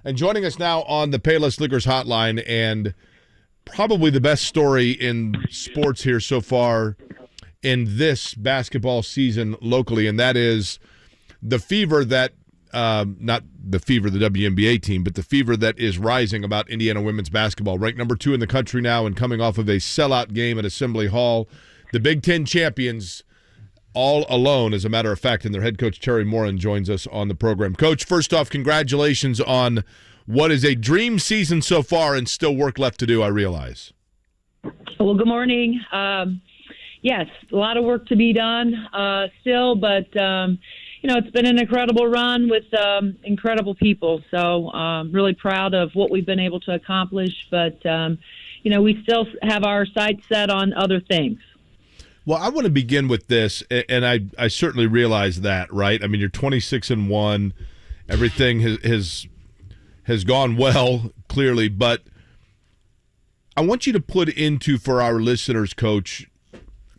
And joining us now on the Payless Liquors Hotline, and probably the best story in sports here so far in this basketball season locally, and that is the fever that, not the fever, the WNBA team, but the fever that is rising about Indiana women's basketball. Ranked number 2 in the country now and coming off of a sellout game at Assembly Hall. The Big Ten champions all alone, as a matter of fact, and their head coach, Teri Moren, joins us on the program. Coach, first off, congratulations on what is a dream season so far and still work left to do, I realize. Well, good morning. Yes, a lot of work to be done still, but, it's been an incredible run with incredible people. So really proud of what we've been able to accomplish, but, we still have our sights set on other things. Well, I want to begin with this, and I certainly realize that, right? I mean, you're 26-1. Everything has gone well, clearly, but I want you to put into, for our listeners, Coach,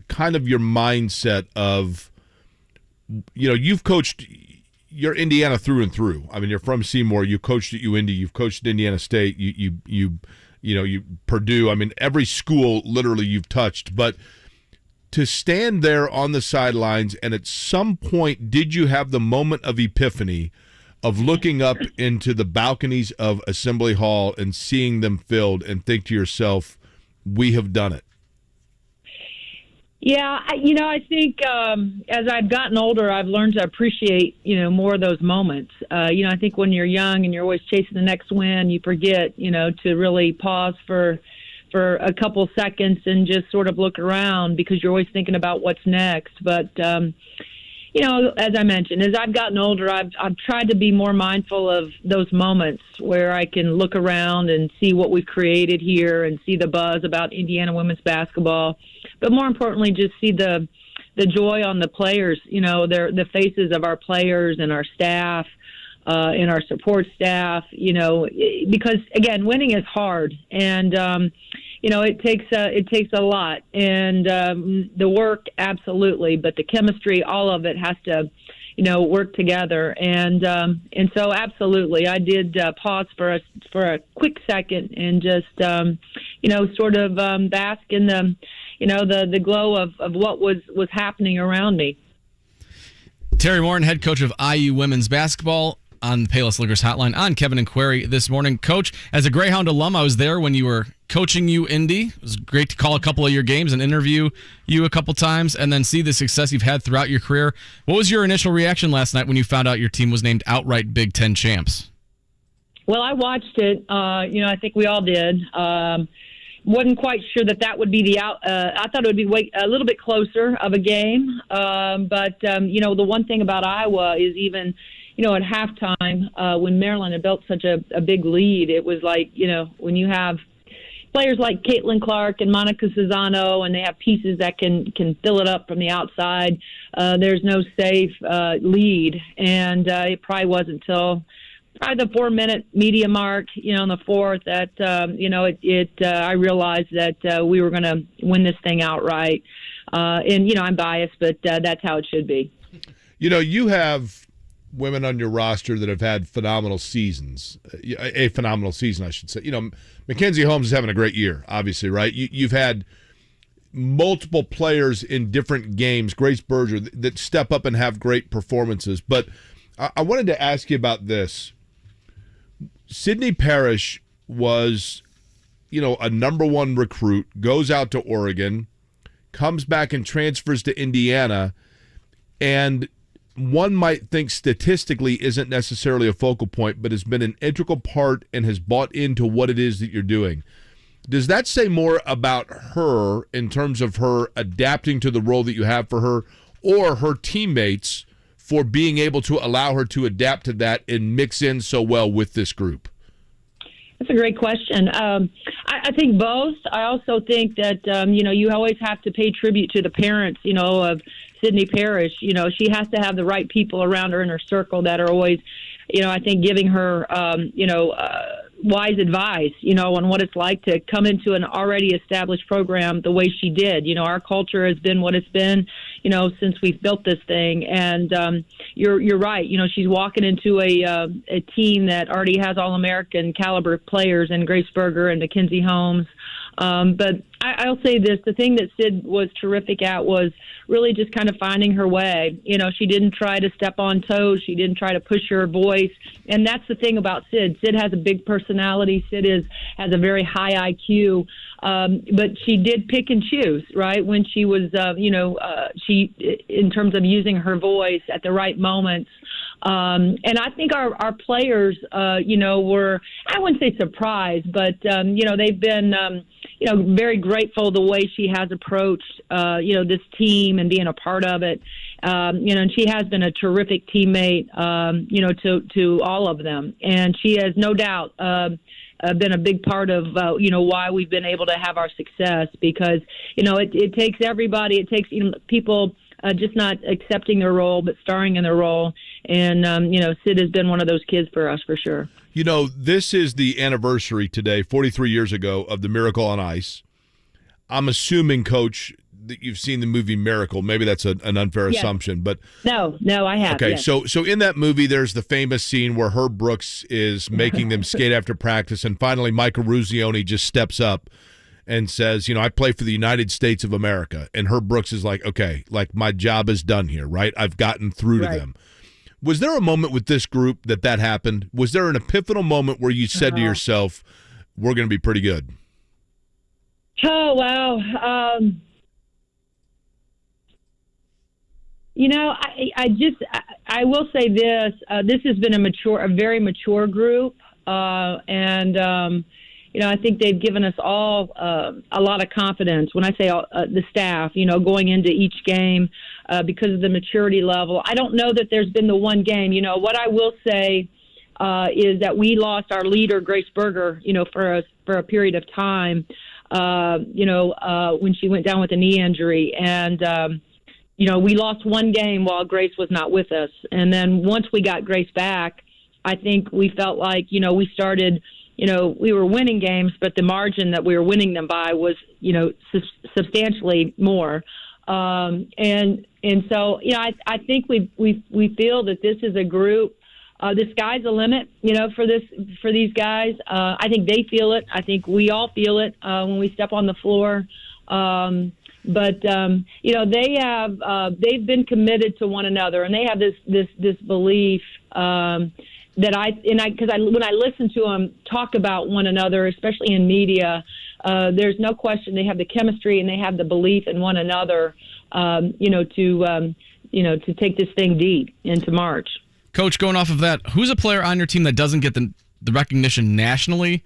kind of your mindset of, you've coached, you're Indiana through and through. I mean, you're from Seymour. You coached at UIndy. You've coached at Indiana State. You Purdue. I mean, every school literally you've touched, but to stand there on the sidelines, and at some point, did you have the moment of epiphany of looking up into the balconies of Assembly Hall and seeing them filled and think to yourself, we have done it? Yeah, I think as I've gotten older, I've learned to appreciate, more of those moments. I think when you're young and you're always chasing the next win, you forget, to really pause for a couple seconds and just sort of look around because you're always thinking about what's next. But, as I mentioned, as I've gotten older, I've tried to be more mindful of those moments where I can look around and see what we've created here and see the buzz about Indiana women's basketball. But more importantly, just see the joy on the players, the faces of our players and our staff, and our support staff, because again, winning is hard, and it takes a lot, and the work absolutely, but the chemistry, all of it has to, work together, and so absolutely, I did pause for a quick second and just sort of bask in the glow of what was happening around me. Teri Moren, head coach of IU women's basketball, on the Payless Liquors Hotline on Kevin and Query this morning. Coach, as a Greyhound alum, I was there when you were coaching UIndy. It was great to call a couple of your games and interview you a couple times and then see the success you've had throughout your career. What was your initial reaction last night when you found out your team was named outright Big Ten champs? Well, I watched it. I think we all did. Wasn't quite sure that would be I thought it would be a little bit closer of a game. But the one thing about Iowa is even – at halftime, when Maryland had built such a big lead, it was like, when you have players like Caitlin Clark and Monica Cesano, and they have pieces that can fill it up from the outside, there's no safe lead. And it probably wasn't until probably the 4-minute media mark, in the fourth that, I realized that we were going to win this thing outright. And, I'm biased, but that's how it should be. You have women on your roster that have had phenomenal seasons, a phenomenal season, I should say. Mackenzie Holmes is having a great year, obviously, right? You've had multiple players in different games, Grace Berger, that step up and have great performances. But I wanted to ask you about this. Sydney Parrish was, a number 1 recruit, goes out to Oregon, comes back and transfers to Indiana, and one might think statistically isn't necessarily a focal point, but has been an integral part and has bought into what it is that you're doing. Does that say more about her in terms of her adapting to the role that you have for her, or her teammates for being able to allow her to adapt to that and mix in so well with this group? That's a great question. I think both. I also think that, you always have to pay tribute to the parents, of Sydney Parrish. She has to have the right people around her in her circle that are always, I think giving her, wise advice, on what it's like to come into an already established program the way she did. Our culture has been what it's been. since we've built this thing. And you're right. She's walking into a team that already has All-American caliber players in Grace Berger and Mackenzie Holmes. But I'll say this, the thing that Sid was terrific at was really just kind of finding her way. She didn't try to step on toes. She didn't try to push her voice. And that's the thing about Sid. Sid has a big personality. Sid has a very high IQ. But she did pick and choose, right? When she was, she, in terms of using her voice at the right moments. And I think our players, were, I wouldn't say surprised, but, they've been, very grateful the way she has approached, this team and being a part of it. And she has been a terrific teammate, to all of them. And she has no doubt, been a big part of, why we've been able to have our success because, it takes everybody, it takes, people, just not accepting their role, but starring in their role. And, Sid has been one of those kids for us for sure. This is the anniversary today, 43 years ago, of the Miracle on Ice. I'm assuming, Coach, that you've seen the movie Miracle. Maybe that's an unfair assumption, but no, I have. Okay, yes. so in that movie, there's the famous scene where Herb Brooks is making them skate after practice, and finally Michael Ruzioni just steps up and says, I play for the United States of America. And Herb Brooks is like, okay, like my job is done here, right? I've gotten through to them. Was there a moment with this group that happened? Was there an epiphanal moment where you said to yourself, we're going to be pretty good? Oh, wow. I will say this. This has been a very mature group. I think they've given us all a lot of confidence. When I say the staff, going into each game because of the maturity level. I don't know that there's been the one game. What I will say is that we lost our leader, Grace Berger, for a period of time, when she went down with a knee injury. And, we lost one game while Grace was not with us. And then once we got Grace back, I think we felt like, we started – we were winning games, but the margin that we were winning them by was, substantially more. And so, I think we feel that this is a group. The sky's the limit, for these guys. I think they feel it. I think we all feel it when we step on the floor. But they've been committed to one another, and they have this belief. Because when I listen to them talk about one another, especially in media, there's no question they have the chemistry and they have the belief in one another, to take this thing deep into March. Coach, going off of that, who's a player on your team that doesn't get the recognition nationally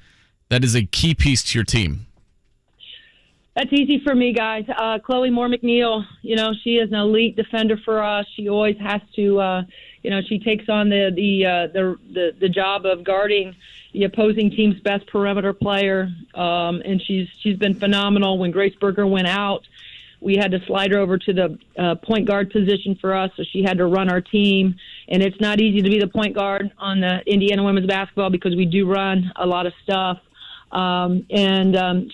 that is a key piece to your team? That's easy for me, guys. Chloe Moore McNeil, she is an elite defender for us. She always has to, she takes on the job of guarding the opposing team's best perimeter player, and she's been phenomenal. When Grace Berger went out, we had to slide her over to the point guard position for us, so she had to run our team. And it's not easy to be the point guard on the Indiana women's basketball because we do run a lot of stuff.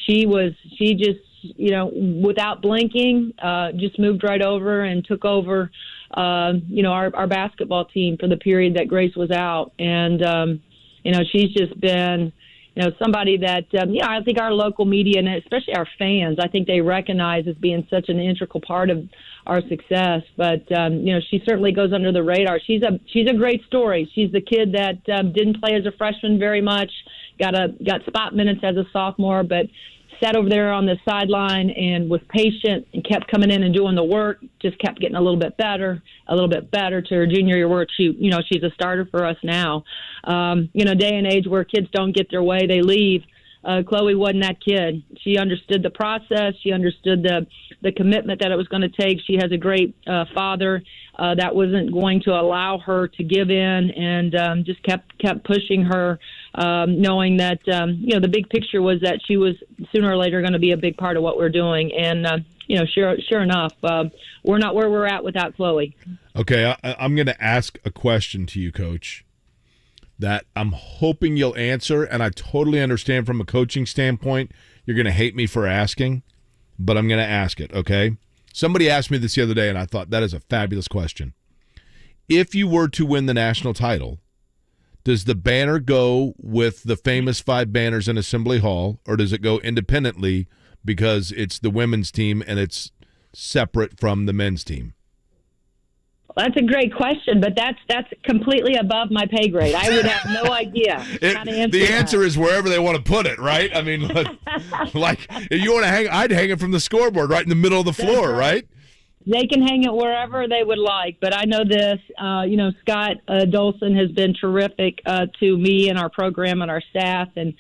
She just, without blinking, just moved right over and took over, our basketball team for the period that Grace was out. And, she's just been, somebody that, I think our local media and especially our fans, I think they recognize as being such an integral part of our success. But, she certainly goes under the radar. She's a great story. She's the kid that didn't play as a freshman very much, got spot minutes as a sophomore, but sat over there on the sideline and was patient and kept coming in and doing the work, just kept getting a little bit better to her junior year where she's a starter for us now. Day and age where kids don't get their way, they leave. Chloe wasn't that kid. She understood the process. She understood the commitment that it was going to take. She has a great father that wasn't going to allow her to give in, and just kept pushing her, knowing that the big picture was that she was sooner or later going to be a big part of what we're doing. And sure enough, we're not where we're at without Chloe. Okay, I'm going to ask a question to you, Coach, that I'm hoping you'll answer, and I totally understand from a coaching standpoint you're going to hate me for asking, but I'm going to ask it, okay? Somebody asked me this the other day, and I thought that is a fabulous question. If you were to win the national title, does the banner go with the famous 5 banners in Assembly Hall, or does it go independently because it's the women's team and it's separate from the men's team? Well, that's a great question, but that's completely above my pay grade. I would have no idea how to answer The answer that. is wherever they want to put it, right? I mean, like if you want to hang, I'd hang it from the scoreboard right in the middle of the floor, right? They can hang it wherever they would like, but I know this. Scott Dolson has been terrific to me and our program and our staff, and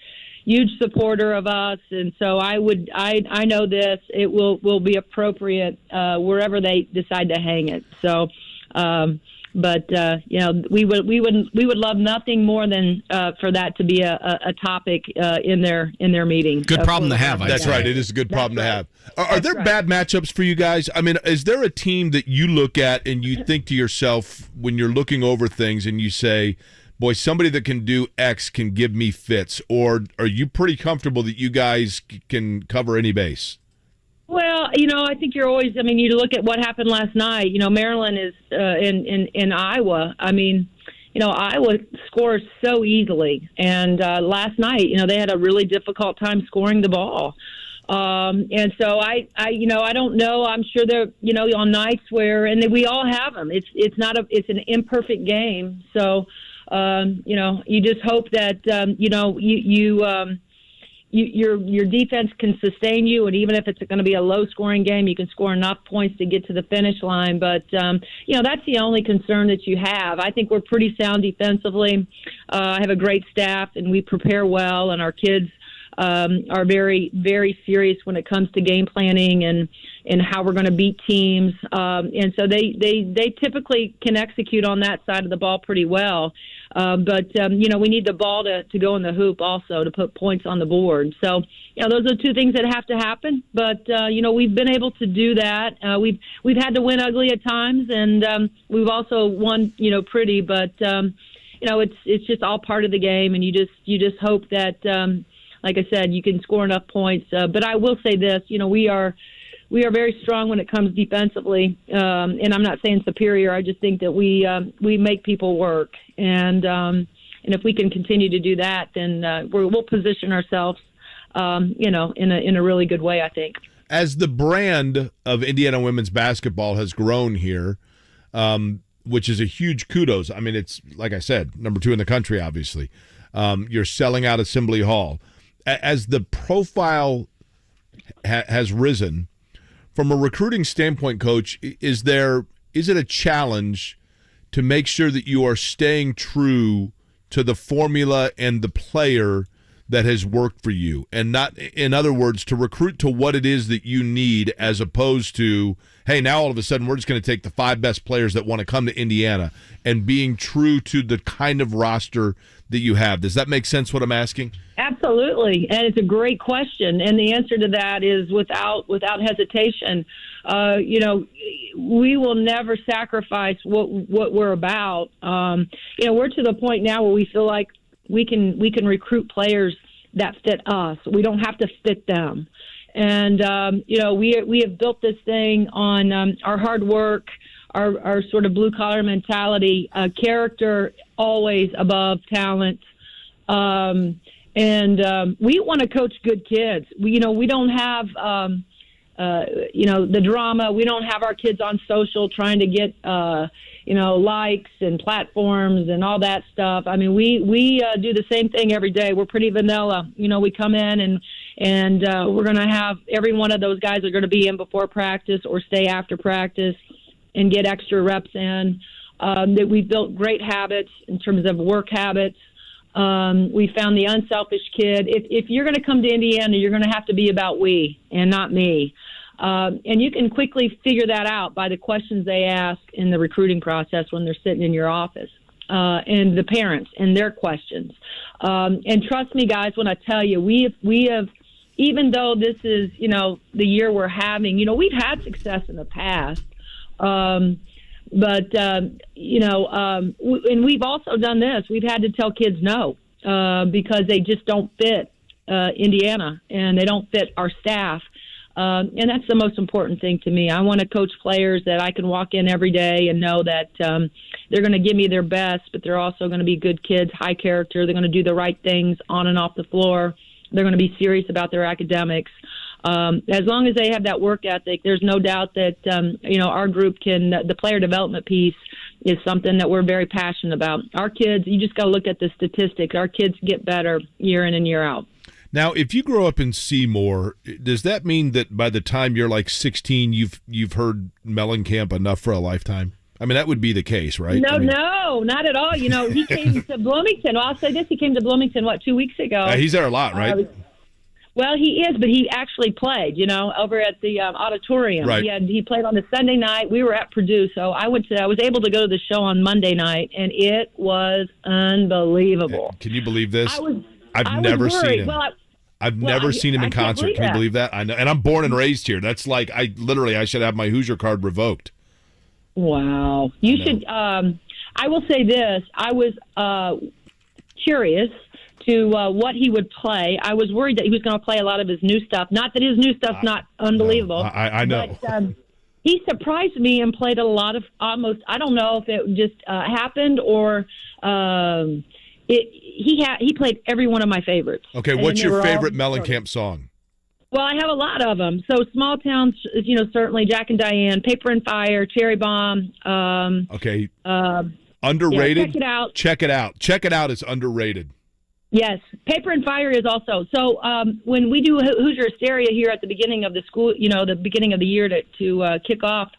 huge supporter of us. And so I know this. It will be appropriate wherever they decide to hang it. So. We would love nothing more than for that to be a topic in their meeting. Good problem to have. That's right. It is a good problem to have. Are there bad matchups for you guys? I mean, is there a team that you look at and you think to yourself when you're looking over things and you say, boy, somebody that can do X can give me fits? Or are you pretty comfortable that you guys can cover any base? Well, I think you're always. I mean, you look at what happened last night. Maryland is in Iowa. I mean, Iowa scores so easily, and last night, they had a really difficult time scoring the ball. And so I don't know. I'm sure they're, on nights where, and we all have them. It's an imperfect game. So, you just hope that, your defense can sustain you, and even if it's going to be a low-scoring game, you can score enough points to get to the finish line. But, that's the only concern that you have. I think we're pretty sound defensively. I have a great staff, and we prepare well, and our kids are very, very serious when it comes to game planning and how we're going to beat teams. And so they typically can execute on that side of the ball pretty well. But we need the ball to go in the hoop also to put points on the board. So, those are two things that have to happen. But, we've been able to do that. We've had to win ugly at times, and we've also won, pretty. But, it's just all part of the game, and you just hope that, like I said, you can score enough points. But I will say this, we are very strong when it comes defensively, and I'm not saying superior. I just think that we make people work, and if we can continue to do that, then we'll position ourselves, in a really good way, I think. As the brand of Indiana women's basketball has grown here, which is a huge kudos. I mean, it's like I said, number 2 in the country. Obviously, you're selling out Assembly Hall. As the profile has risen. From a recruiting standpoint, Coach, is it a challenge to make sure that you are staying true to the formula and the player that has worked for you, and not, in other words, to recruit to what it is that you need, as opposed to, hey, now all of a sudden we're just going to take the 5 best players that want to come to Indiana, and being true to the kind of roster that you have? Does that make sense, what I'm asking? Absolutely, and it's a great question, and the answer to that is without hesitation. We will never sacrifice what we're about. We're to the point now where we feel like we can recruit players that fit us. We don't have to fit them, and we have built this thing on our hard work, our sort of blue collar mentality, character always above talent. And we want to coach good kids. We don't have, the drama. We don't have our kids on social trying to get, likes and platforms and all that stuff. I mean, we do the same thing every day. We're pretty vanilla. We come in and we're going to have every one of those guys are going to be in before practice or stay after practice and get extra reps in. That we've built great habits in terms of work habits. We found the unselfish kid. If you're going to come to Indiana, you're going to have to be about we and not me. And you can quickly figure that out by the questions they ask in the recruiting process when they're sitting in your office, and the parents and their questions. And trust me, guys, when I tell you, we have, even though this is, the year we're having, we've had success in the past. And we've also done this. We've had to tell kids no, because they just don't fit Indiana, and they don't fit our staff. And that's the most important thing to me. I want to coach players that I can walk in every day and know that they're going to give me their best, but they're also going to be good kids, high character. They're going to do the right things on and off the floor. They're going to be serious about their academics. As long as they have that work ethic, there's no doubt that, our group the player development piece is something that we're very passionate about. Our kids, you just got to look at the statistics. Our kids get better year in and year out. Now, if you grow up in Seymour, does that mean that by the time you're like 16, you've heard Mellencamp enough for a lifetime? I mean, that would be the case, right? No, not at all. He came to Bloomington. Well, I'll say this. He came to Bloomington, 2 weeks ago? He's there a lot, right? Well, he is, but he actually played, over at the auditorium. Right. He played on the Sunday night. We were at Purdue, so I was able to go to the show on Monday night, and it was unbelievable. Can you believe this? I've never seen him. I've Well, never seen him in concert. Can you believe that? I know, and I'm born and raised here. That's like I should have my Hoosier card revoked. Wow, you should. I will say this: I was curious to what he would play. I was worried that he was going to play a lot of his new stuff. Not that his new stuff's not unbelievable. No, I know. But, he surprised me and played a lot of almost. I don't know if it just happened or. He played every one of my favorites. Okay, what's your favorite Mellencamp song? Well, I have a lot of them. So Small Towns, certainly Jack and Diane, Paper and Fire, Cherry Bomb. Okay. Underrated? Yeah, check it out. Check it out. Check it out is underrated. Yes. Paper and Fire is also. So when we do Hoosier Hysteria here at the beginning of the school, the beginning of the year to kick off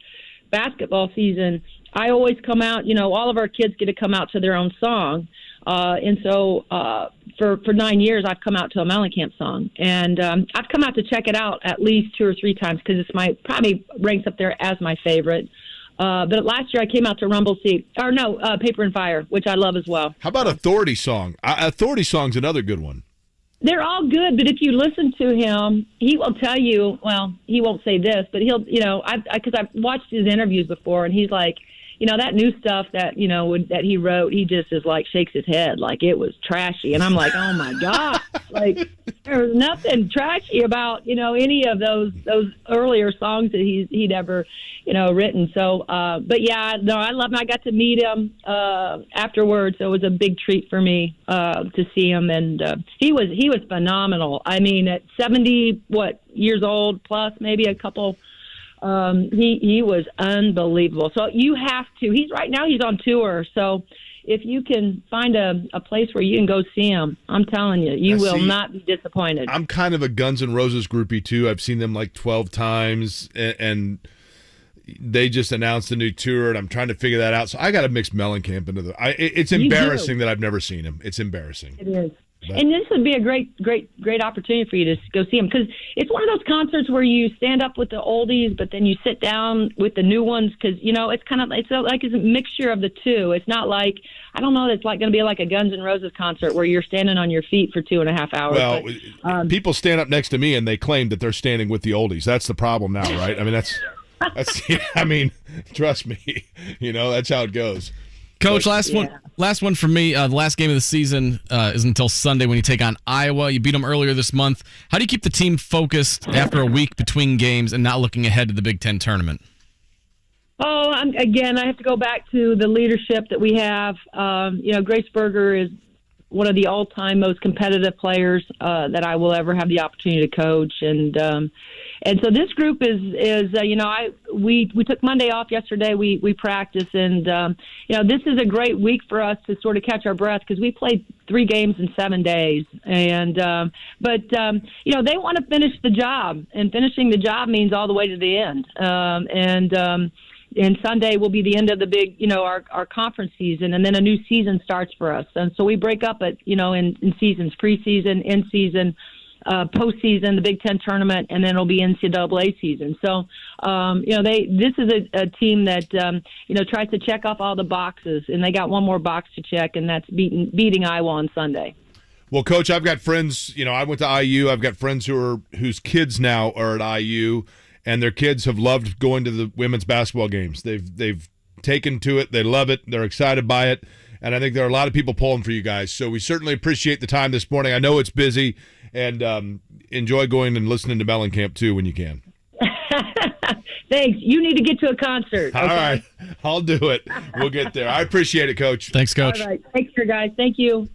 basketball season, I always come out, all of our kids get to come out to their own song. And so for 9 years, I've come out to a Mellencamp song. And I've come out to check it out at least 2 or 3 times because it's probably ranks up there as my favorite. But last year I came out to Paper and Fire, which I love as well. How about Authority Song? Authority Song's another good one. They're all good, but if you listen to him, he will tell you, well, he won't say this, but he'll, because I've watched his interviews before, and he's like, that new stuff that, that he wrote, he just is like shakes his head like it was trashy. And I'm like, oh my God, like there's nothing trashy about, any of those earlier songs that he'd ever, written. So, but yeah, no, I love him. I got to meet him, afterwards. So it was a big treat for me, to see him. And, he was phenomenal. I mean, at 70, years old plus maybe a couple, he was unbelievable. So you have to. He's on tour. So if you can find a place where you can go see him, I'm telling you, you will not be disappointed. I'm kind of a Guns N' Roses groupie too. I've seen them like 12 times, and they just announced a new tour, and I'm trying to figure that out. So I got to mix Mellencamp into it's embarrassing that I've never seen him. It's embarrassing. It is. And this would be a great opportunity for you to go see him because it's one of those concerts where you stand up with the oldies, but then you sit down with the new ones because it's a mixture of the two. It's not like it's like going to be like a Guns N' Roses concert where you're standing on your feet for 2.5 hours. Well, people stand up next to me and they claim that they're standing with the oldies. That's the problem now, right? I mean that's trust me, that's how it goes. Coach, last one for me. The last game of the season is until Sunday when you take on Iowa. You beat them earlier this month. How do you keep the team focused after a week between games and not looking ahead to the Big Ten tournament? Oh, again, I have to go back to the leadership that we have. Grace Berger is one of the all-time most competitive players that I will ever have the opportunity to coach, and so this group is we took Monday off yesterday. We practiced, and this is a great week for us to sort of catch our breath because we played 3 games in 7 days, and but they want to finish the job, and finishing the job means all the way to the end, and Sunday will be the end of the big, our conference season, and then a new season starts for us. And so we break up at, in seasons, preseason, in season, postseason, the Big Ten tournament, and then it'll be NCAA season. So, this is a team that, tries to check off all the boxes, and they got one more box to check, and that's beating Iowa on Sunday. Well, Coach, I've got friends, I went to IU. I've got friends whose kids now are at IU. And their kids have loved going to the women's basketball games. They've taken to it. They love it. They're excited by it. And I think there are a lot of people pulling for you guys. So we certainly appreciate the time this morning. I know it's busy. And enjoy going and listening to Mellencamp, too, when you can. Thanks. You need to get to a concert. All okay? right. I'll do it. We'll get there. I appreciate it, Coach. Thanks, Coach. All right. Take care, guys. Thank you.